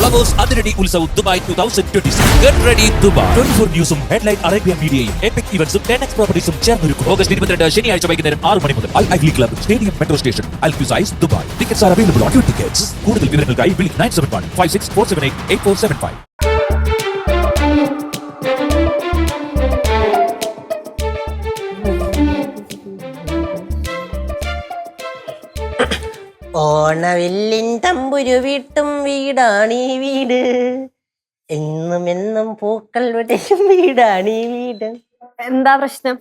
Flowers Adiradi Ulsav Dubai 2026. Get ready Dubai. 24 Newsum Headline Arabian Mediaയും Epic Eventsum 10x Propertiesum ചേർന്നൊരുക്കും. August 22 ശനിയാഴ്ച വൈകുന്നേരം 6 മണി മുതൽ Al-Aghli Club, Stadium Metro Station, Al-Qusais, Dubai. Tickets are available on your tickets. കൂടുതൽ വിവരങ്ങൾക്കായി വിളിക്ക് 971 56 478 8475. ഓണവില്ലിൻ തമ്പുരു വീട്ടും വീടാണീ വീട്, എന്നും എന്നും പൂക്കൾ വിടയും വീടാണീ വീട്. എന്താ പ്രശ്നം?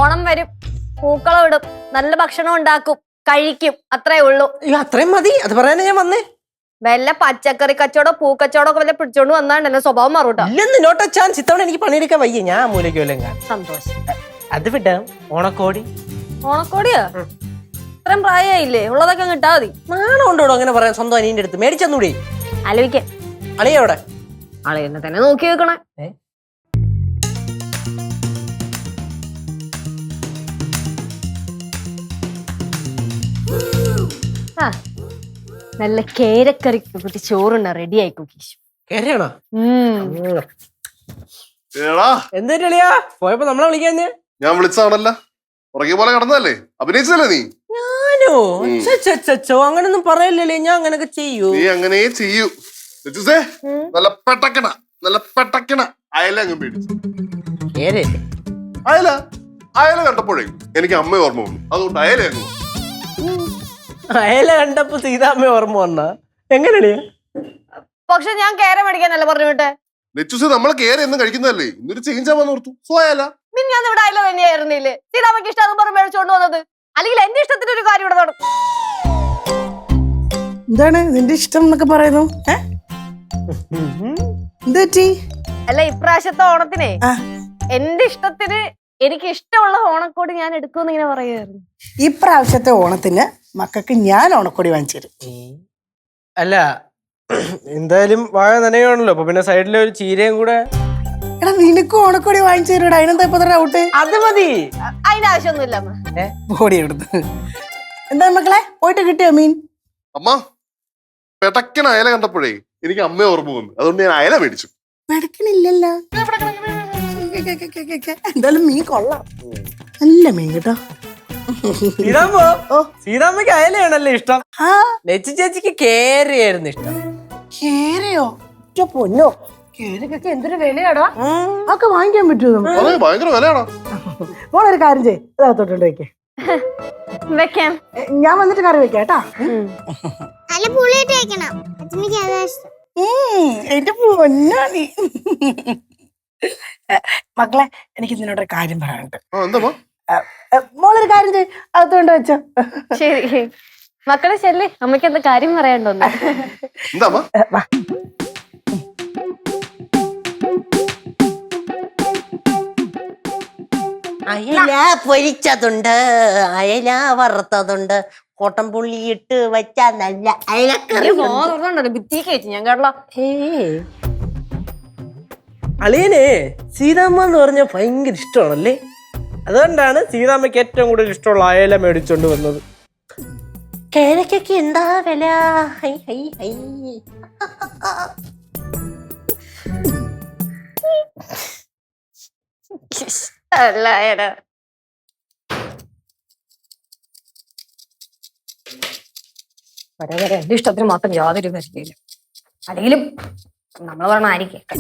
ഓണം വരും, പൂക്കളം ഇടും, നല്ല ഭക്ഷണം ഉണ്ടാക്കും, കഴിക്കും, അത്രേ ഉള്ളൂ. അത്രയും മതി, അത് പറയാനാ ഞാൻ വന്നേ. വല്ല പച്ചക്കറി കച്ചവടോ പൂക്കച്ചവടോ ഒക്കെ വല്ല പിടിച്ചോണ്ട് വന്നാണ്ട് എന്നെ സ്വഭാവം മാറൂട്ടോ. ഇല്ലെന്ന് നോട്ട് ചാൻസ്, ഇത്തവണ എനിക്ക് പണിയെടുക്കാൻ വയ്യ, ഞാൻ മൂലയ്ക്ക് വല്ലതും കാണും. സന്തോഷം. അത് വിടാം. ഓണക്കോടി. ഓണക്കോടിയാ? ഇത്രയും പ്രായമായില്ലേ, ഉള്ളതൊക്കെ കിട്ടാ മതി. നാണം ഉണ്ടോടോ അങ്ങനെ പറയാൻ? സ്വന്തം അനിയന്റെ അടുത്ത് മേടിച്ചെന്നൂടെ? ആലോചിക്കാൻ. അളിയ എവിടെ? അളിയെന്നെ തന്നെ നോക്കി വെക്കണേ. നല്ല കേരക്കറിക്ക് കൂട്ടി ചോറുണ്ട റെഡി ആയി കുക്കീഷ്. കേരയാണോ? എന്താ പോയപ്പോ നമ്മളെ വിളിക്കാഞ്ഞേ? ഞാൻ വിളിച്ചതാണല്ല, പുറകെ പോലെ കടന്നതല്ലേ, അഭിനയിച്ചതല്ലേ നീ? ഞാനോ? അങ്ങനൊന്നും പറയല്ലേ, ഞാൻ അങ്ങനൊക്കെ ചെയ്യൂ. നീ അങ്ങനെ ചെയ്യൂ. നല്ല പെട്ടക്കണ അയല അങ്ങ് മേടിച്ചു. അയല കണ്ടപ്പോഴേ എനിക്ക് അമ്മ ഓർമ്മ വന്നു, അതുകൊണ്ട് അയല അങ്ങ്. അയല കണ്ടപ്പോ സീതാമ്മ ഓർമ്മ വന്ന? എങ്ങനെയാ? പക്ഷെ ഞാൻ കേര മേടിക്കാനല്ല പറഞ്ഞു വിട്ടെ. നെച്ചൂസേ, നമ്മളെ കേര എന്നും കഴിക്കുന്നതല്ലേ, ഇന്നൊരു ചേഞ്ച് ആവാന്ന് ഓർത്തു. സോ അയല ഞാൻ ഇവിടെ അയല തന്നെയായിരുന്നില്ലേ? സീതാമ്മയ്ക്ക് ഇഷ്ടം പറഞ്ഞ് മേടിച്ചോണ്ട് വന്നത്. അല്ലെങ്കിൽ എന്റെ ഇഷ്ടത്തിന്റെ ഒരു കാര്യം ഇവിടെ നടക്കും. എന്താണ് നിന്റെ ഇഷ്ടം എന്നൊക്കെ പറയുന്നു? അല്ല, ഇപ്രാവശ്യത്തെ ഓണത്തിനെ എന്റെ ഇഷ്ടത്തിന് എനിക്ക് ഇഷ്ടമുള്ള ഓണക്കോടി ഞാൻ എടുക്കുമെന്ന് ഇങ്ങനെ പറയുമായിരുന്നു. ഇപ്രാവശ്യത്തെ ഓണത്തിന് മക്കൾക്ക് ഞാൻ ഓണക്കോടി വാങ്ങിച്ചു തരും. അല്ല, എന്തായാലും വാഴ നനയാണല്ലോ, അപ്പൊ പിന്നെ സൈഡിലെ ഒരു ചീരയും കൂടെ. എടാ, നിനക്ക് ഓണക്കോടി വാങ്ങിച്ചു തരും. അതിനെന്താ ഇപ്പൊ ഔട്ട്? അത് മതി, അതിന്റെ ആവശ്യമൊന്നുമില്ല. ഓടി എടുത്ത്. എന്താ മക്കളെ, പോയിട്ട് കിട്ടിയോ മീൻ? അമ്മ, പെട്ടക്കണ അയല കണ്ടപ്പോഴേ എനിക്ക് അമ്മ ഓർമ്മ വന്നു, അതുകൊണ്ട് ഞാൻ അയല മേടിച്ചു. നടക്കണില്ലല്ലോ. എന്തായാലും മീൻ കൊള്ളാം, നല്ല മീൻ കേട്ടോ. സീതാമ്മോ, സീതാമ്മക്ക് അയലയാണല്ലേ ഇഷ്ടം? ലച്ചു ചേച്ചിക്ക് കേരയായിരുന്നു ഇഷ്ടം. കേരയോ? പൊന്നോ, കേരക്കൊക്കെ എന്തൊരു വിലയാടാ. അതൊക്കെ വാങ്ങിക്കാൻ പറ്റുമോ നമുക്ക്? ഭയങ്കര വിലയാണോ? മോളൊരു കാര്യം ചെയ്യ്, അതകത്തോട്ടുണ്ട് വെക്കേ. വെക്കാം. ഞാൻ വന്നിട്ട് കറി വെക്കാം കേട്ടാ. എന്റെ പൊന്നാ നീ. മക്കളെ, എനിക്ക് നിന്നോടൊരു കാര്യം പറയാനുണ്ട്. മോളൊരു കാര്യം ചെയ്യ്, അതകത്തോണ്ട് വെച്ചോ. ശരി മക്കളെ, ശരി. അമ്മയ്ക്ക് എന്താ കാര്യം പറയാണ്ടോന്ന്? അയല പൊരിച്ചതുണ്ട്, അയല വറുത്തതുണ്ട്, കോട്ടംപുള്ളി ഇട്ട് വെച്ച നല്ല അയലക്കറി. ഞാൻ കേട്ടല്ലോ. അളിയനെ സീതാമ്മ എന്ന് പറഞ്ഞ ഭയങ്കര ഇഷ്ടമാണല്ലേ, അതുകൊണ്ടാണ് സീതാമ്മയ്ക്ക് ഏറ്റവും കൂടുതൽ ഇഷ്ടമുള്ള അയല മേടിച്ചോണ്ട് വന്നത്. കേരക്കൊക്കെ എന്താ വില? അല്ല, എന്റെ ഇഷ്ടത്തിന് മാത്രം യാതൊരു പരിധിയില്ല. അല്ലെങ്കിലും നമ്മൾ പറഞ്ഞ ആരും കേൾക്കാം.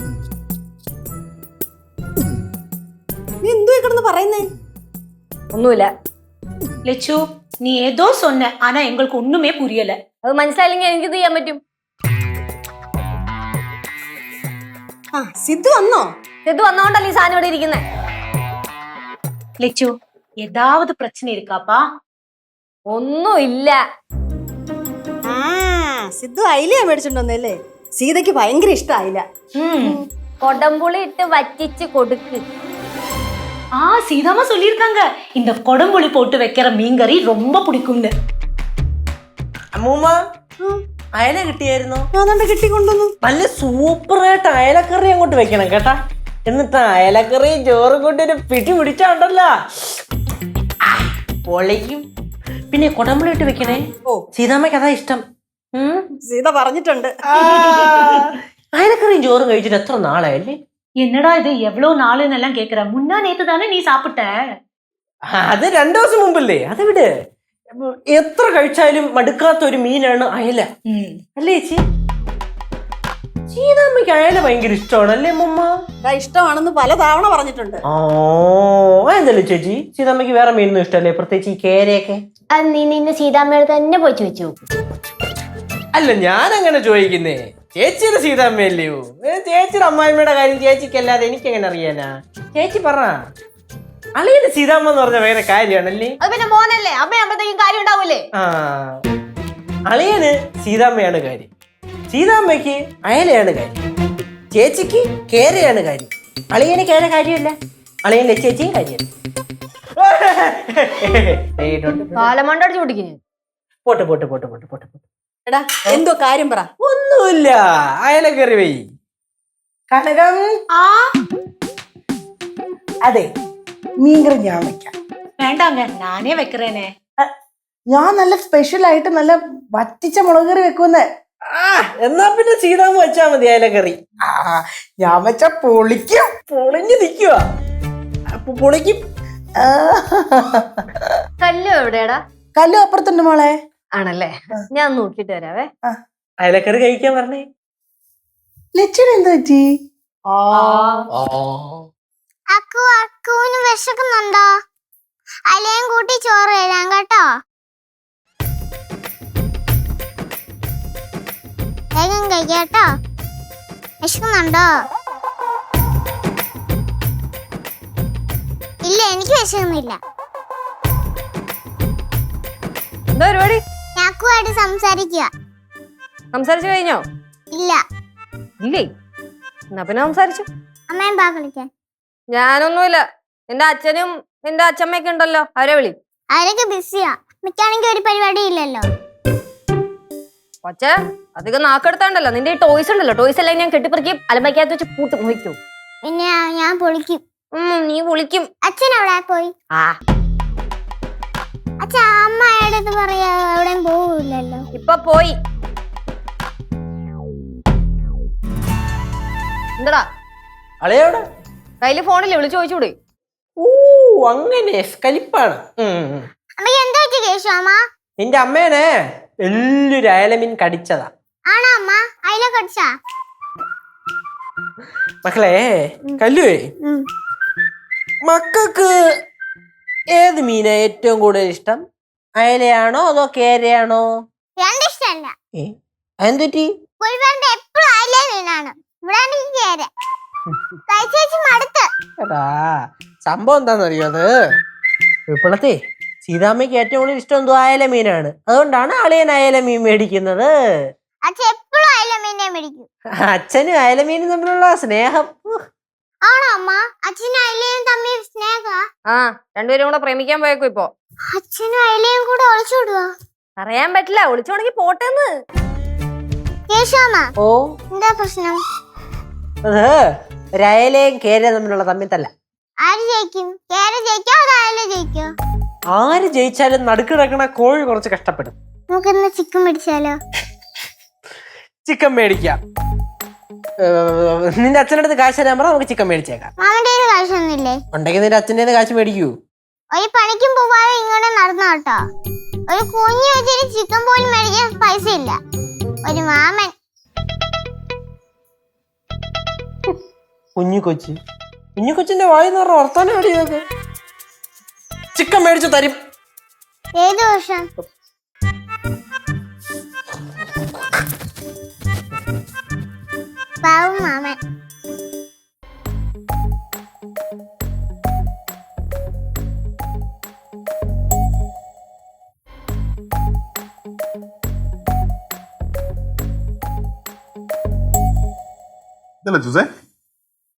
നീ എന്തോ കിടന്ന് പറയുന്നേ? ഒന്നുമില്ല ലച്ചു, നീ ഏതോ சொன்ன, ஆனா எங்களுக்கு ஒண்ணுமே புரியல. അത് മനസ്സിലായില്ലെങ്കിൽ എനിക്ക് ചെയ്യാൻ പറ്റും. സിദ്ധു വന്നോ? സിദ്ധു വന്നോണ്ടല്ലേ ഈ സാധനം ഇവിടെ ഇരിക്കുന്നേ. ലച്ചു, ஏதாவது பிரச்சனை இருக்காப்பா? ഒന്നുമില്ല. സിദ്ധു അയിലയാ മേടിച്ചിട്ടുണ്ടോന്നല്ലേ? സീതയ്ക്ക് ഭയങ്കര ഇഷ്ടായില്ല. കൊടംപുളി ഇട്ട് വറ്റിച്ച് കൊടുക്ക്. சீதாமா சொல்லிருக்காங்க, இந்த கொடம்புளி போட்டு வைக்கிற மீன்கறி ரொம்ப பிடிக்கும்னு. അമ്മൂമ്മ, അയല കിട്ടിയായിരുന്നോ? ഞാൻ കിട്ടിക്കൊണ്ടുവന്നു. നല്ല സൂപ്പറായിട്ട് അയലക്കറി അങ്ങോട്ട് വെക്കണം കേട്ടാ. എന്നിട്ട് അയലക്കറി ചോറ് കൊണ്ട് ഒരു പിടി പിടിച്ചോണ്ടല്ലോ, പൊളിക്കും. പിന്നെ കൊടമ്പുളി ഇട്ട് വെക്കണേ. സീതാമ്മയ്ക്ക് അതാ ഇഷ്ടം. സീത പറഞ്ഞിട്ടുണ്ട്. അയലക്കറിയും ചോറും കഴിച്ചിട്ട് എത്ര നാളായല്ലേ? என்னடா இது எவ்வளவு நாளுன்னு எல்லாம் கேக்குற? முன்னா நேத்து தானே நீ சாப்பிட்ட. അത് 2 ദിവസം മുമ്പല്ലേ? അതെവിടെ? എത്ര കഴിച്ചാലും മടുക്കാത്ത ഒരു മീനാണ് അയല, അല്ലേ ചേച്ചി? സീതാമ്മയ്ക്ക് അയല ഭയങ്കര ഇഷ്ടമാണ് അല്ലേ അമ്മ? ഇഷ്ടമാണെന്ന് പല തവണ പറഞ്ഞിട്ടുണ്ട്. എന്തല്ലേ ചേച്ചി, സീതാമ്മയ്ക്ക് വേറെ മീനൊന്നും ഇഷ്ടമല്ലേ? പ്രത്യേകിച്ച് ഈ കേരയൊക്കെ. അത് നീ നിന്നെ സീതാമ്മയുടെ തന്നെ പോയി ചോദിച്ചു. അല്ല, ഞാൻ അങ്ങനെ ചോദിക്കുന്നേ, ചേച്ചിയുടെ സീതാമ്മയല്ലയോ? ചേച്ചിയുടെ അമ്മായിമ്മയുടെ കാര്യം ചേച്ചിക്കല്ലാതെ എനിക്ക് എങ്ങനെ അറിയാനാ? ചേച്ചി പറ, അളിയന്റെ സീതാമ്മ എന്ന് പറഞ്ഞ വേറെ കാര്യമാണല്ലേ? അത് പിന്നെ മോനല്ലേ, അമ്മയാകുമ്പോഴത്തേക്കും കാര്യം ഉണ്ടാവൂലേ? ആ, അളിയന് സീതാമ്മയാണ് കാര്യം, സീതാമ്മയ്ക്ക് അയലയാണ് കാര്യം, ചേച്ചിക്ക് കേരയാണ് കാര്യം. അളിയന് കേര കാര്യമല്ല, അളിയന്റെ ചേച്ചിയും കാര്യമല്ല. കാലമണ്ടടിച്ചു കുടിക്കുന്നു. പോട്ടെ പോട്ടെ പോട്ടെ പോട്ടെ പോട്ടെ പോട്ടെ. എടാ, എന്തോ കാര്യം പറ. ഒന്നുമില്ല, അയലക്കറി വൈ. കനകം, അതെ, മീൻകറി ഞാൻ വെക്കാം. வேண்டாங்க, நானே வைக்கிறேனே. ഞാൻ നല്ല സ്പെഷ്യൽ ആയിട്ട് നല്ല വറ്റിച്ച മുളക് കറി വെക്കുന്നേ. എന്നാ പിന്നെ സീതാമ്മ വെച്ചാ മതി അയലക്കറി. ഞാൻ വെച്ച പൊളിക്കും. പൊളിഞ്ഞു നിക്കുക, പൊളിക്കും. കല്ലു എവിടെയാടാ? കല്ലു അപ്പുറത്തുണ്ട് മോളെ. ആണല്ലേ, ഞാൻ നോക്കിട്ട് വരാവേ. അയലക്കറി കഴിക്കാൻ പറഞ്ഞേ. ലക്ഷ്മൺ എന്ത് പറ്റി? അക്കുവിന് വിശക്കുന്നുണ്ടോ? അലയും കൂട്ടി ചോറ് തരാം കേട്ടോ. വേഗം കഴിക്കാട്ടോ. വിശക്കുന്നുണ്ടോ? ഇല്ല, എനിക്ക് വിശക്കുന്നില്ല. എന്താ പരിപാടി? ഞാൻ അക്കുവായിട്ട് സംസാരിക്കുക. സംസാരിച്ചു കഴിഞ്ഞോ? ഇല്ല. ഇല്ലേ? എന്നാ പിന്നെ സംസാരിച്ചു. അമ്മയും പാ കളിക്കാൻ. ഞാനൊന്നുമില്ല, നിന്റെ അച്ഛനും നിന്റെ അച്ഛമ്മയൊക്കെ ഉണ്ടല്ലോ, അവരെ വിളി. അവരൊക്കെ ബിസിയാ. മിക്കാണെങ്കിൽ ഒരു പരിപാടി ഇല്ലല്ലോ. കൊച്ചേ, അധികം നാക്കെടുത്താണ്ടല്ലോ. നിന്റെ ഈ ടോയ്സ് ഉണ്ടല്ലോ, ടോയ്സ് എല്ലാം ഞാൻ കെട്ടിപ്പറിക്കും, അലമ്പയ്ക്കകത്ത് വെച്ച് പൂട്ട് മുഹിക്കും. പിന്നെ ഞാൻ പൊളിക്കും. നീ വിളിക്കും. അച്ഛൻ എവിടെ പോയി? അച്ഛാ, അമ്മയുടെ അടുത്ത് പറയാ എവിടെയും പോവില്ലല്ലോ. ഇപ്പൊ പോയി. എന്താടാ അളയോടെ കയ്യില് ഫോണില്ലേ, വിളിച്ചു ചോദിച്ചൂടെ? അങ്ങനെ കലിപ്പാണ്. അമ്മക്ക് എന്താ പറ്റി കേശവ? നിന്റെ അമ്മേനെ വലിയൊരു അയലമീൻ കടിച്ചതാ. ആണോ അമ്മ? അയില കടിച്ചാ? മക്കളെ, കല്ലുവേ, മക്കൾക്ക് ഏത് മീനാ ഏറ്റവും കൂടുതൽ ഇഷ്ടം? അയലയാണോ അതോ കേരയാണോ? രണ്ടും ഇഷ്ടല്ല. അതെന്തുറ്റി? കുഴിപ്പറമ്പ് എപ്പോഴും അയില മീനാണ്, ഇവിടെ കേര. കഴിച്ചേച്ച് മടുത്ത്. എടാ, സംഭവം എന്താണെന്നറിയോ? അത് ഇപ്പോഴത്തെ സീതാമ്മയ്ക്ക് ഏറ്റവും കൂടുതൽ ഇഷ്ടം എന്തോ അയല മീനാണ്. അതുകൊണ്ടാണ് അളിയൻ അയല മീൻ മേടിക്കുന്നത്. അച്ഛൻ എപ്പോഴും അയില മീനെ മേടിക്കും. അച്ഛനും അയല മീനും തമ്മിലുള്ള സ്നേഹം. ആണോ അമ്മ? അച്ഛനും അയിലയും തമ്മിൽ സ്നേഹ? രണ്ടുപേരും കൂടെ പ്രേമിക്കാൻ പോയേക്കും ഇപ്പൊ. അച്ഛനും അയിലയും കൂടെ ഒളിച്ചോടുക? അറിയാൻ പറ്റില്ല, ഒളിച്ചോണെങ്കിൽ പോട്ടെന്ന്. കേശവ, ഓ, എന്താ പ്രശ്നം? അത് ഒരു അയലയും കേരയും തമ്മിലുള്ള തമ്മിത്തല്ല. ആര് ജയിക്കും? കേര ജയിക്കോ അതോ അയില ജയിക്കോ? ആര് ജയിച്ചാലും നടുക്ക് കിടക്കണ കോഴി കുറച്ച് കഷ്ടപ്പെടും. നമുക്കിന്ന് ചിക്കൻ പിടിച്ചാലോ? ചിക്കൻ മേടിക്കാം. നിന്റെ അച്ഛൻ്റെ അടുത്ത് കാശ് തരാൻ പറ, നമുക്ക് ചിക്കൻ മേടിച്ചേക്കാം. മാമന്റെ കയ്യിൽ കാശൊന്നുമില്ലേ? ഉണ്ടെങ്കിൽ നിന്റെ അച്ഛൻ്റെ കാശ് മേടിക്കൂ. ഒരു പണിക്കും പോവാതെ ഇങ്ങനെ നടന്നു കേട്ടോ. ഒരു കുഞ്ഞു വെച്ചിട്ട് ചിക്കൻ പോലും മേടിക്കാൻ പൈസ ഇല്ല. ഒരു മാമൻ. കുഞ്ഞു കൊച്ചിന്റെ വായിന്ന് പറഞ്ഞ വർത്താനം എവിടെയൊക്കെ? ചിക്കൻ മേടിച്ചു തരും. ഏത് വർഷം? പാവം മാമൻ.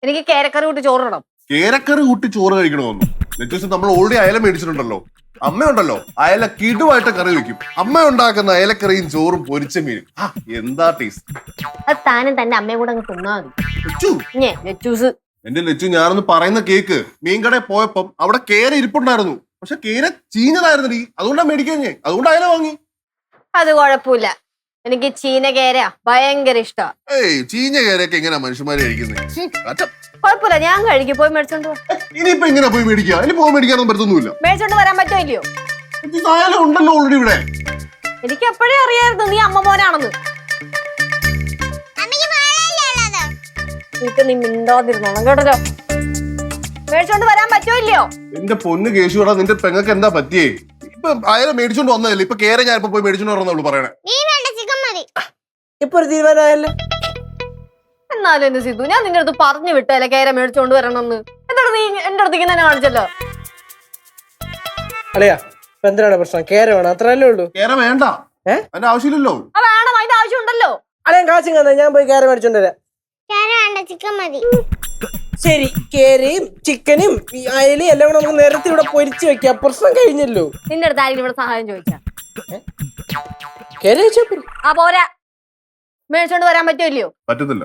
എനിക്ക് കേരക്കറി കൂട്ടി ചോറിടണം. കേരക്കറി കൂട്ടി ചോറ് കഴിക്കണമെന്നു നെറ്റൂസ്, നമ്മൾ ഓൾറെഡി അയല മേടിച്ചിട്ടുണ്ടല്ലോ. അമ്മയുണ്ടല്ലോ, അയല കിടുവായിട്ട് കറി വെക്കും. അമ്മ ഉണ്ടാക്കുന്ന അയലക്കറിയും ചോറും പൊരിച്ച മീനും എന്താ ടേസ്റ്റ്. അത് താനും തന്റെ അമ്മയും കൂടെ അങ്ങ് തിന്നാ മതി. നെറ്റൂസ്, എന്റെ ലച്ചു, ഞാനൊന്ന് പറയുന്ന കേക്ക്. മീൻകടയിൽ പോയപ്പം അവിടെ കേര ഇരിപ്പുണ്ടായിരുന്നു, പക്ഷെ കേര ചീഞ്ഞതായിരുന്നടി. അതുകൊണ്ടാ മേടിക്കാൻ ഞാൻ, അതുകൊണ്ട് അയല വാങ്ങി. അത് കുഴപ്പമില്ല. എനിക്ക് ചീന കേര ഭയങ്കര ഇഷ്ടാ. ഏയ് ചീഞ്ഞ കയറൊക്കെ എങ്ങനെയാ മനുഷ്യന്മാരെ കഴിക്കുന്നത്? കുഴപ്പമില്ല, ഞാൻ കഴിക്കും. പോയി മേടിച്ചോണ്ട് പോ. ഇനിയിപ്പോ എങ്ങനെ പോയി മേടിക്കുക? ഇനി പോയി മേടിക്കാനൊന്നും പറ്റത്തൊന്നുമില്ല. മേടിച്ചോണ്ട് വരാൻ പറ്റുമോ ഇല്ലയോ? ഇത് സാധനം ഉണ്ടല്ലോ ഓൾറെഡി ഇവിടെ. എനിക്ക് എപ്പോഴേ അറിയായിരുന്നു നീ അമ്മ മോനാണെന്ന്. അമ്മയ്ക്ക് പാലല്ലേ ഉള്ളത്? എനിക്ക് നീ മിണ്ടാതിരുന്നോണം കേട്ടോ. മേടിച്ചോണ്ട് വരാൻ പറ്റുമോ ഇല്ലയോ? എന്റെ പൊന്ന് കേശുടാ, നിന്റെ പെങ്ങൾക്ക് എന്താ പറ്റിയേ? ഇപ്പൊ അയാളെ മേടിച്ചോണ്ട് വന്നതല്ലേ, ഇപ്പൊ കേര ഞാൻ ഇപ്പൊ പോയി മേടിച്ചോണ്ട് വരണമെന്നുള്ളൂ പറയണേ. നീ വേണ്ട, ചിക്കൻ മതി. ഇപ്പൊ ഒരു തീരുമാനമായല്ലോ. എന്നാലും എന്റെ സിദ്ധു, ഞാൻ നിന്റെ അടുത്ത് പറഞ്ഞു വിട്ടല്ലേ കേര മേടിച്ചോണ്ട് വരണമെന്ന്. എന്നിട്ട് നീ എന്റെ അടുത്ത് ഇങ്ങനെ കാണിച്ചല്ലോ. അളിയാ ഇപ്പൊ എന്തിനാണ് പ്രശ്നം? കേര വേണം, അത്രയല്ലേ ഉള്ളൂ. കേര വേണ്ട, അതിന്റെ ആവശ്യമില്ലല്ലോ. ആ വേണം, അതിന്റെ ആവശ്യമുണ്ടല്ലോ. അളിയാൻ കാശും തന്നെ, ഞാൻ പോയി കേര മേടിച്ചോണ്ട് വരാം. കേര വേണ്ട, ചിക്കൻ മതി. ശരി, കേരയും ചിക്കനും ഈ അയലും എല്ലാം കൂടെ നമുക്ക് നിരത്തി ഇവിടെ പൊരിച്ചു വെക്കാം. പ്രശ്നം കഴിഞ്ഞല്ലോ. നിന്റെ അടുത്ത് ആരെങ്കിലും ഇവിടെ സഹായം ചോദിച്ചാ? കേര കഴിച്ചാ പോരെ. ആ പോരാ, മേടിച്ചോണ്ട് വരാൻ പറ്റുമോ ഇല്ലയോ? പറ്റത്തില്ല.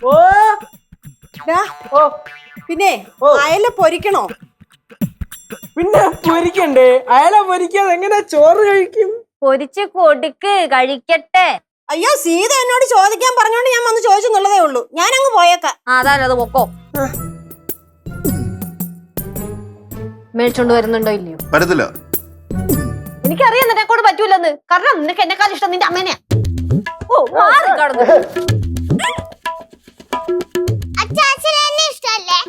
ഓ ഓ പിന്നെ ഓ. അയല പൊരിക്കണോ? പിന്നെ പൊരിക്കണ്ടേ? അയല പൊരിക്കാതെ എങ്ങനെ ചോറ് കഴിക്കും? പൊരിച്ച് കൊടുക്ക്, കഴിക്കട്ടെ. അയ്യോ, സീത എന്നോട് ചോദിക്കാൻ പറഞ്ഞോണ്ട് ഞാൻ വന്ന് ചോദിച്ചെന്നുള്ളതേ ഉള്ളൂ. ഞാൻ അങ്ങ് പോയേക്കാം. ആ അതാണ്, അത് പൊക്കോ. മേടിച്ചോണ്ട് വരുന്നുണ്ടോ ഇല്ലയോ? പറ്റത്തില്ല. എനിക്കറിയാം നിന്നെക്കൊണ്ട് പറ്റൂലെന്ന്. കാരണം നിനക്ക് എന്നെക്കാൾ ഇഷ്ടം നിന്റെ അമ്മേനെയാ. ഓ മാറി കടന്നു. അച്ഛനെ എന്നെ ഇഷ്ടല്ലേ?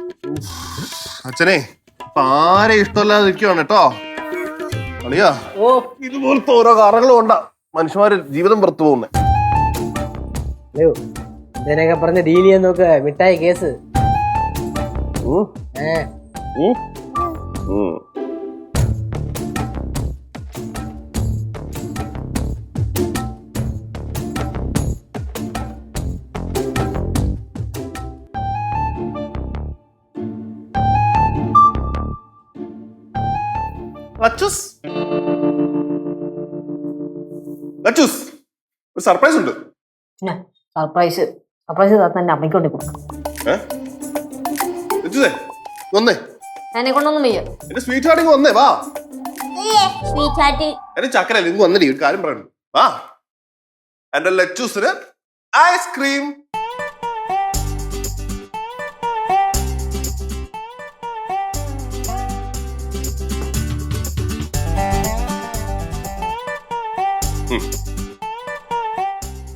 അച്ഛനെ ഇപ്പൊ ആരെ ഇഷ്ടമല്ലാതെ നിൽക്കുവാണ് കേട്ടോ. അളിയാ, ഓ ഇതുപോലത്തെ ഓരോ കാരണങ്ങളും കൊണ്ടാ മനുഷ്യന്മാര് ജീവിതം പുറത്തു പോകുന്നേ. ഇതിനൊക്കെ പറഞ്ഞ് ഡീൽ ചെയ്യാൻ നോക്ക. മിഠായി കേസ്. ഒരു സർപ്രൈസ് ഉണ്ട്. സർപ്രൈസ് സർപ്രൈസ് എന്റെ അമ്മയ്ക്ക് കൊണ്ട് കൊടുക്കും. വന്നേ, എന്നെ കൊണ്ടൊന്നും വയ്യ. എന്റെ സ്വീറ്റ് ഹാർട്ടിങ് വന്നേ, വാ. സ്വീറ്റ് ഹാർട്ടി എന്റെ ചക്കരല്ല, ഇങ്ങ് വന്നേ, ഒരു കാര്യം പറയണം. വാ, എന്റെ ലച്ചൂസിന് ഐസ്ക്രീം.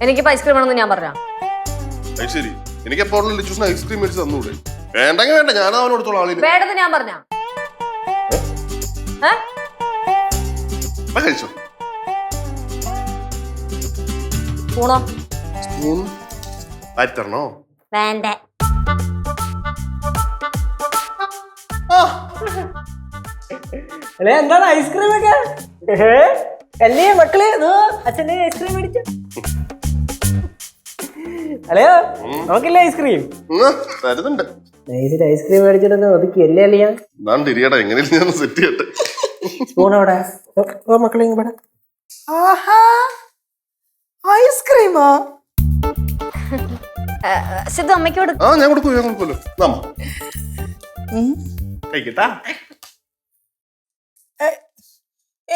എനിക്കിപ്പോ ഐസ്ക്രീം ആണെന്ന് ഞാൻ പറഞ്ഞ. ശരി, എനിക്ക് എപ്പോഴും ലച്ചൂസിന് ഐസ്ക്രീം മേടിച്ച് തന്നൂടെ? വേണ്ടെങ്കിൽ വേണ്ട, ഞാൻ അവനോട് കൊടുത്തോളാം. ആളിന് വേണ്ടത് ഞാൻ പറഞ്ഞ. കഴിച്ചോ? ഊണോ? തരണോ? വേണ്ട. അല്ലെ എന്താണ് ഐസ്ക്രീം ഒക്കെ? അല്ലേ മക്കളെ, അച്ഛൻ്റെ ഐസ്ക്രീം മേടിച്ചു. അല്ലയോ, നമുക്കില്ലേ ഐസ്ക്രീം? തരുന്നുണ്ട്. നൈസിൽ ഐസ്ക്രീം മേടിച്ചിട്ട് ഒതുക്കി അല്ലേ അല്ലയാ? തിരിയടാ, എങ്ങനെയാണ് സെറ്റ് ചെയ്യട്ടെ. സ്പൂൺ അവിടെ. ഓ മക്കളെ ഇവിടെ. ഐസ്ക്രീമോ? സിദ്ധു അമ്മയ്ക്കോട്. ആ ഞാൻ കൊടുക്കുമല്ലോ. കഴിക്കട്ടാ.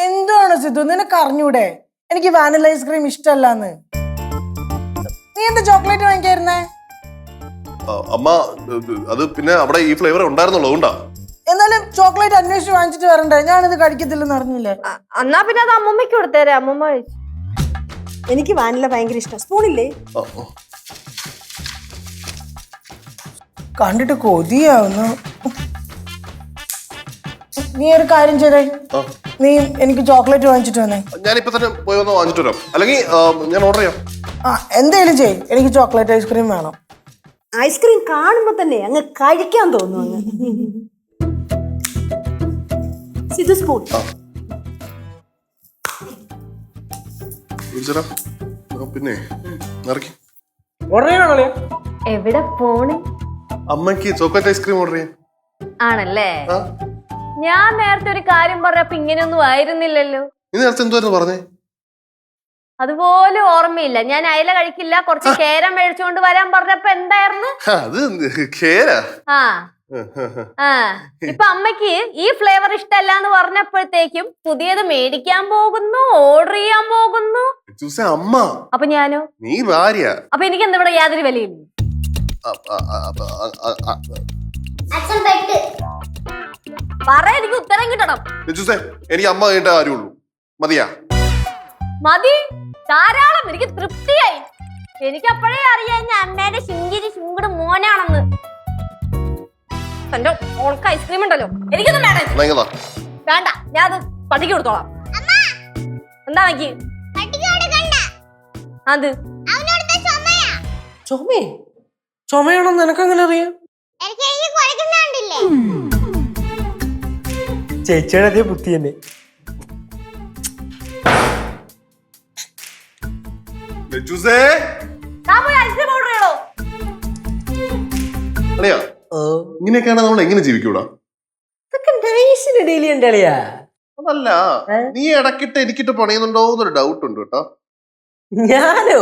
എന്താണ് സിദ്ധു, നിനക്ക് അറിഞ്ഞൂടെ എനിക്ക് വാനില ഐസ്ക്രീം ഇഷ്ടമല്ലാന്ന്? നീ എന്താ ചോക്ലേറ്റ് വാങ്ങിക്കായിരുന്നേ? അമ്മ അത് പിന്നെ അവിടെ ഈ ഫ്ലേവർ ഉണ്ടായിരുന്നുള്ളൂ, അതുകൊണ്ടാ. എന്നാലും ചോക്ലേറ്റ് അന്വേഷിച്ച് വാങ്ങിച്ചിട്ട് വരണ്ടേ? ഞാനിത് കഴിക്കത്തില്ലെന്ന് അറിഞ്ഞില്ലേ? എന്നാ പിന്നെ അത് അമ്മമ്മയ്ക്ക് കൊടുത്തേരെ. അമ്മമ്മ എനിക്ക് വാനില ഭയങ്കര ഇഷ്ടം. സ്പൂണില്ലേ? കണ്ടിട്ട് കൊതിയാവുന്നു. നീ ഒരു കാര്യം ചെയ്തേ, നീ എനിക്ക് ചോക്ലേറ്റ് വാങ്ങിച്ചിട്ട് വന്നേ. ഞാനിപ്പോ തന്നെ പോയി വന്ന് വാങ്ങിച്ചിട്ട് വരാം, അല്ലെങ്കിൽ ഞാൻ ഓർഡർ ചെയ്യാം. എന്തേലും ചെയ്, എനിക്ക് ചോക്ലേറ്റ് ഐസ്ക്രീം വേണം. ഐസ്ക്രീം കാണുമ്പോ തന്നെ അങ്ങ് കഴിക്കാൻ തോന്നുന്നു. സ്പൂൺ. പിന്നെ ഓർഡർ ചെയ്യണോ? എവിടെ പോണ്? അമ്മക്ക് ചോക്ലേറ്റ് ഐസ്ക്രീം ഓർഡർ ചെയ്യാം. ആണല്ലേ? ഞാൻ നേരത്തെ ഒരു കാര്യം പറഞ്ഞപ്പോ ഇങ്ങനെയൊന്നും ആയിരുന്നില്ലല്ലോ. നീ നേരത്തെ എന്തുവായിരുന്നു പറഞ്ഞേ? അതുപോലെ ഓർമ്മയില്ല. ഞാൻ അയല കഴിക്കില്ല, കുറച്ച് കേര മേടിച്ചുകൊണ്ട് വരാൻ പറഞ്ഞപ്പോ എന്തായിരുന്നു? അത് കേര. ആ ആ ഇപ്പൊ അമ്മയ്ക്ക് ഈ ഫ്ലേവർ ഇഷ്ടമല്ല എന്ന് പറഞ്ഞപ്പോഴത്തേക്കും പുതിയത് മേടിക്കാൻ പോകുന്നു, ഓർഡർ ചെയ്യാൻ പോകുന്നു. ലച്ചൂസേ അമ്മ, അപ്പൊ ഞാനോ? നീ ഭാര്യ. അപ്പൊ എനിക്ക് എന്താ ഇവിടെ യാതൊരു വിലയില്ല. അച്ഛൻ പെട്ട്. പറ, എനിക്ക് ഉത്തരം കിട്ടണം. ലച്ചൂസേ എനിക്ക് അമ്മ കഴിഞ്ഞ കാര്യമുള്ളൂ. മതിയാ? മതി, ധാരാളം. എനിക്ക് തൃപ്തിയായി. എനിക്ക് അപ്പോഴേ അറിയാം ഞാൻ അമ്മേന്റെ ശിങ്കിരി ശിങ്കട് മോനാണെന്ന്. എന്റെ ഓൾക്ക് ഐസ്ക്രീം ഉണ്ടല്ലോ, എനിക്കൊന്നും വേണ്ട. വേണ്ട, ഞാൻ അത് പട്ടിക്ക് കൊടുത്തോളാം. എന്താ എനിക്ക് അത് ചുമേ ചുമയാണെന്ന് നിനക്കെങ്ങനെ അറിയാം? ചേച്ചിയുടെ അതേ ബുദ്ധി തന്നെ. ലച്ചൂസേ ഐസ്ക്രീം ഓർഡർ ചെയ്യണോ? അളിയാ, ഇങ്ങനെയൊക്കെയാണ് നമ്മൾ എങ്ങനെ ജീവിക്കൂടാ? ഇതൊക്കെ നൈസിന് ഡീൽ ചെയ്യണ്ടളിയാ. അതല്ല, നീ ഇടക്കിട്ട് എനിക്കിട്ട് പണിയുന്നുണ്ടോ എന്നൊരു ഡൗട്ട് ഉണ്ട് കേട്ടോ. ഞാനോ?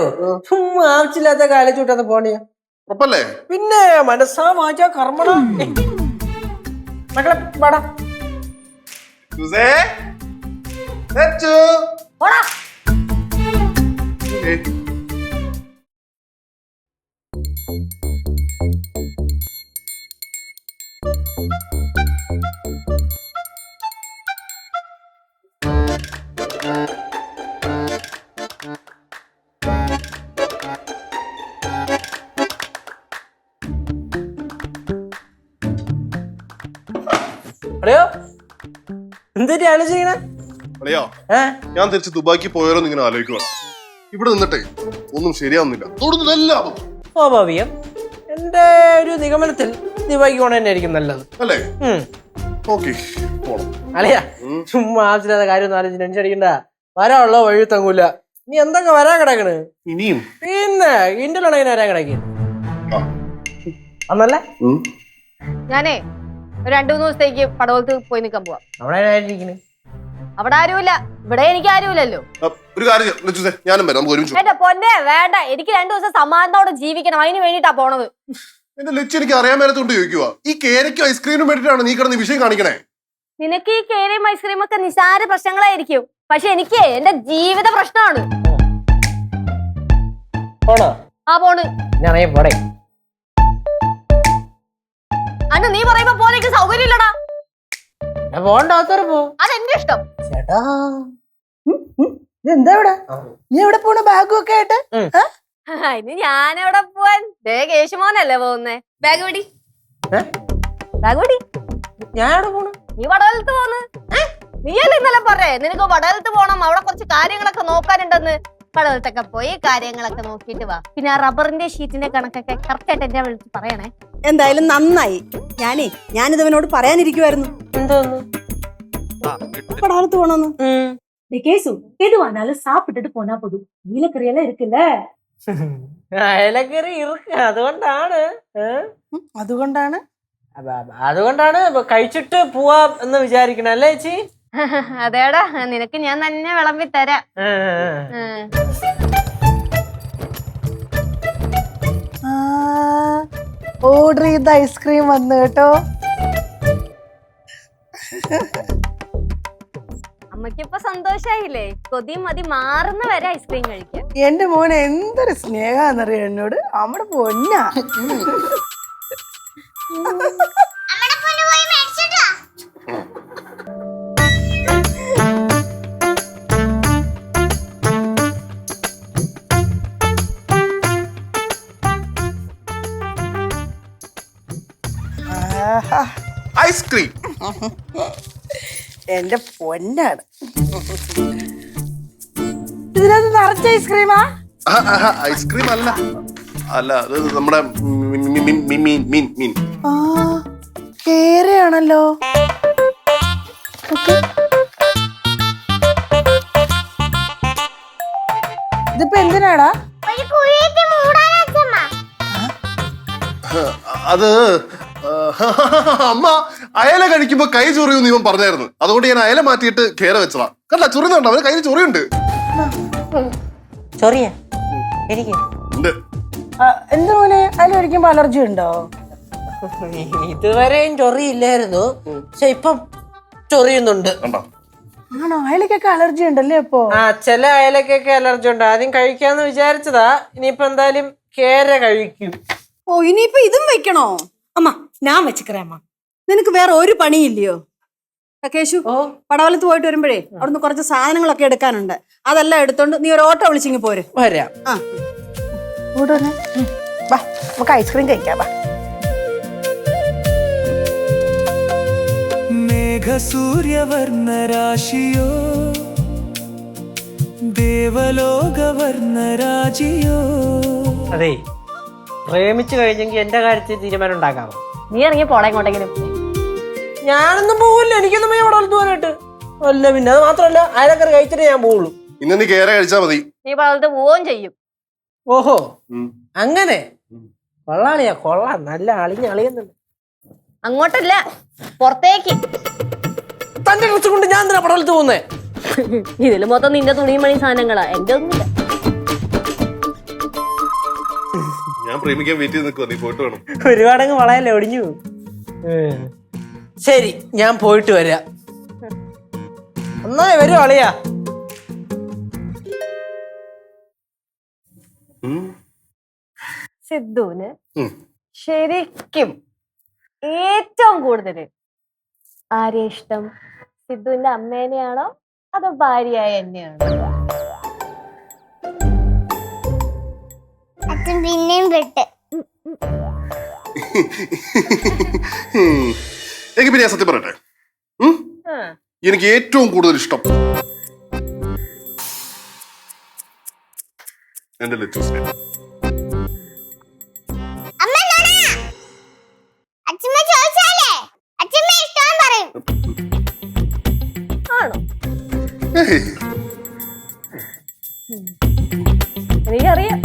ചുമ്മാ ആവശ്യമില്ലാത്ത കാലം ചൂട്ടാത്ത പോണിയാ. ഉറപ്പല്ലേ? പിന്നെ മനസ്സാ വാച കർമ്മണ. മക്കളെ പാടാ. ലച്ചൂസേ, ലച്ചു. പോടാ. ഏയ്. അടയോ എന്തിട്ട് ആലോചിക്കണേ? അളിയാ, ഞാൻ തിരിച്ച് ദുബായിക്ക് പോയാലോ ഇങ്ങനെ ആലോചിക്കുവാണ്. ഇവിടെ നിന്നിട്ടേ ഒന്നും ശരിയാവുന്നില്ല. തൊടുന്നതെല്ലാം സ്വാഭാവികം. എന്റെ ഒരു നിഗമനത്തിൽ ദുബായിക്ക് പോണ തന്നെ ആയിരിക്കും നല്ലത് അല്ലേ? ഓക്കെ, പോണം. അളിയാ, ചുമ്മാ ആവശ്യമില്ലാത്ത കാര്യം ഒന്നും ആലോചിച്ച് ടെൻഷൻ അടിക്കണ്ട. വരാനുള്ള വഴി തങ്ങൂല. നീ എന്തൊക്കെ വരാൻ കിടക്കണ്? ഇനിയും പിന്നെ ഇന്ത്യയിലാണെങ്കിൽ വരാൻ കിടക്കും അന്നല്ലേ? ഞാനേ ഒരു 2-3 ദിവസത്തേക്ക് പടവലത്ത് പോയി നിൽക്കാൻ പോവാം. അവിടെ അവിടെ ആരുമില്ല, ഇവിടെ എനിക്ക് ആരുമില്ലല്ലോ. ഒരു കാര്യം, ലച്ചൂസേ ഞാനും വരാം, നമുക്ക് ഒരുമിച്ച്. എന്റെ പൊന്നെ വേണ്ട, എനിക്ക് 2 ദിവസം സമാധാനത്തോടെ ജീവിക്കണം. അതിന് വേണ്ടിട്ടാ പോണത്. എന്റെ ലച്ചു എനിക്ക് അറിയാൻ മേലത്തോണ്ട് ചോദിക്കുക, ഈ കേരയ്ക്കും ഐസ്ക്രീമിനും വേണ്ടിട്ടാണ് നീ കിടന്ന് വിഷയം കാണിക്കണേ? നിനക്ക് ഈ കേരയും ഐസ്ക്രീം ഒക്കെ നിസാര പ്രശ്നങ്ങളായിരിക്കും, പക്ഷെ എനിക്ക് എന്റെ ജീവിത പ്രശ്നമാണ്. പോണോ? ആ പോണ്. ഞാൻ പോടേ. അന്ന് നീ പറയുമ്പോ പോലെ എനിക്ക് സൗകര്യം ഇല്ലടാ. പോണ്ടാത്തവർ പോ. അതെന്റെ ഇഷ്ടം. ചേട്ടാ എന്താ ഇവിടെ? നീ എവിടെ പോണ ബാഗും ഒക്കെ ആയിട്ട്? ഇനി ഞാൻ എവിടെ പോവാൻ? കേശുമോനല്ലേ പോകുന്നേ. ബാഗ് പിടി, ബാഗ് പിടി. ഞാൻ എവിടെ പോണു? നീ വടവലത്ത് പോന്ന്. നീയല്ലേ ഇന്നലെ പറയേ നിനക്ക് വടവലത്ത് പോണം, അവിടെ കുറച്ച് കാര്യങ്ങളൊക്കെ നോക്കാനുണ്ടെന്ന്. വടവലത്തൊക്കെ പോയി കാര്യങ്ങളൊക്കെ നോക്കിയിട്ട് വാ. പിന്നെ ആ റബ്ബറിന്റെ ഷീറ്റിന്റെ കണക്കൊക്കെ കറക്റ്റ് ആയിട്ട് എന്നെ വിളിച്ച് പറയണേ. എന്തായാലും നന്നായി. ഞാനിത് ഇവനോട് പറയാനിരിക്കുവായിരുന്നു. എന്തോന്നു? പടാലത്ത് പോണോന്ന്. கேசு எதுவானாலும் சாப்பிட்டுட்டு போனா போதும். நீலக்கறி எல்லாம் இருக்குல்ல, അയലക്കറി ഇറുക്ക. അതുകൊണ്ടാണ് അതുകൊണ്ടാണ് കഴിച്ചിട്ട് പോവാം എന്ന് വിചാരിക്കണം അല്ലേ ചേച്ചി? അതേടാ, നിനക്ക് ഞാൻ തന്നെ വിളമ്പി തരാം. ഓർഡർ ചെയ്ത ഐസ്ക്രീം വന്നു കേട്ടോ. അമ്മയ്ക്കിപ്പൊ സന്തോഷായില്ലേ? കൊതി മതി മാറുന്ന വരെ ഐസ്ക്രീം കഴിക്കാം. എന്റെ മോനെ എന്തൊരു സ്നേഹാന്നറിയാം എന്നോട്. അവിടെ പൊന്നാ. ഐസ്ക്രീം എന്റെ പൊന്നാണ്. ഇതിനകത്ത് നിറച്ച ഐസ്ക്രീമാ? ഐസ്ക്രീം അല്ല, അല്ല അത് നമ്മുടെ മീൻ. കേരയാണല്ലോ. ഇതിപ്പോ എന്തിനാടാ? അത് അമ്മ അയല കഴിക്കുമ്പോ കൈ ചൊറിയൂന്ന് ഇവൻ പറഞ്ഞായിരുന്നു. അതുകൊണ്ട് ഞാൻ അയല മാറ്റിയിട്ട് കേര വെച്ചതാ. കണ്ട ചൊറിയുന്നുണ്ടോ? അവന് കയ്യിൽ ചൊറിയുണ്ട്. ചൊറിയ എനിക്ക് ഉണ്ട്. എന്ത് മോനെ, അതിൽ കഴിക്കുമ്പോ അലർജി ഉണ്ടോ? ഇതുവരെയും ചൊറിയില്ലായിരുന്നു, പക്ഷെ ഇപ്പം ചൊറിയുന്നുണ്ട്. കണ്ടോ? ആണോ? അയലക്കൊക്കെ അലർജി ഉണ്ടല്ലേ അപ്പോ? ആ, ചില അയലക്കൊക്കെ അലർജി ഉണ്ട്. ആദ്യം കഴിക്കാന്ന് വിചാരിച്ചതാ, ഇനിയിപ്പോ എന്തായാലും കേര കഴിക്കും. ഓ ഇനിയിപ്പൊ ഇതും വെക്കണോ? அம்மா நான் வச்சுக்கிறேன் அம்மா. നിനക്ക് വേറെ ഒരു പണിയില്ലയോ? കേശു, പടവലത്ത് പോയിട്ട് വരുമ്പോഴേ അവിടുന്ന് കുറച്ച് സാധനങ്ങളൊക്കെ എടുക്കാനുണ്ട്. അതെല്ലാം എടുത്തോണ്ട് നീ ഒരു ഓട്ടോ വിളിച്ചിങ്ങ് പോര്. വരാം. ആ വാ, നമുക്ക് ഐസ്ക്രീം കഴിക്കാം. വാ. മേഘസൂര്യവർണ്ണരാശിയോ ദേവലോകവർണ്ണരാജിയോ. അതെ, പ്രേമിച്ചു കഴിഞ്ഞെങ്കിൽ എന്റെ കാര്യത്തിൽ തീരുമാനം ഉണ്ടാക്കാമോ? നീ ഇറങ്ങി പോടാ ഇങ്ങോട്ടെങ്കിലും. ഞാനൊന്നും പോവില്ല, എനിക്കൊന്നും പോയി അവിടെ പോകാനായിട്ട്. അല്ല പിന്നെ അത് മാത്രമല്ല, അയലക്കറി കഴിച്ചിട്ട് ഞാൻ പോവുള്ളൂ. ഇന്ന് നീ കേര കഴിച്ചാ മതി. നീ പടവലത്ത് പോവുകയും ചെയ്യും. ഓഹോ, അങ്ങനെ കൊള്ളാളിയാ, കൊള്ളാം. നല്ല അളിയുന്നുണ്ട്. അങ്ങോട്ടല്ല, പുറത്തേക്ക്. തന്റെ ഡ്രസ് കൊണ്ട് ഞാൻ എന്തിനാ പടവലത്ത് പോകുന്നേ? ഇതില് മൊത്തം നിന്റെ തുണിയും മണി സാധനങ്ങളാ, എന്റെ ഒന്നുമില്ല. ഞാൻ പ്രേമിക്കാൻ വെയിറ്റ് ചെയ്ത് നിൽക്കുക, നീ പോയിട്ട് വേണം. ഒരുപാടങ്ങ് വളയല്ലേ, ഒടിഞ്ഞു. ശരി, ഞാൻ പോയിട്ട് വരാം. എന്നാ വരും അളിയാ. സിദ്ധുവിന് ശരിക്കും ഏറ്റവും കൂടുതൽ ആരെയാ ഇഷ്ടം? സിദ്ധുവിന്റെ അമ്മേനെയാണോ അതോ ഭാര്യയായ എന്നെയാണോ? അച്ഛൻ പിന്നെയും പെട്ട്. എനിക്ക് പിന്നെ ഞാൻ സത്യം പറയട്ടെ, എനിക്ക് ഏറ്റവും കൂടുതൽ ഇഷ്ടം എന്റെ ലെറ്റൂസിനെ. അച്ഛമ്മ ചോദിച്ചാലേ അച്ഛമ്മ ഇഷ്ടം പറയും. ആണോ? എനിക്കറിയാം.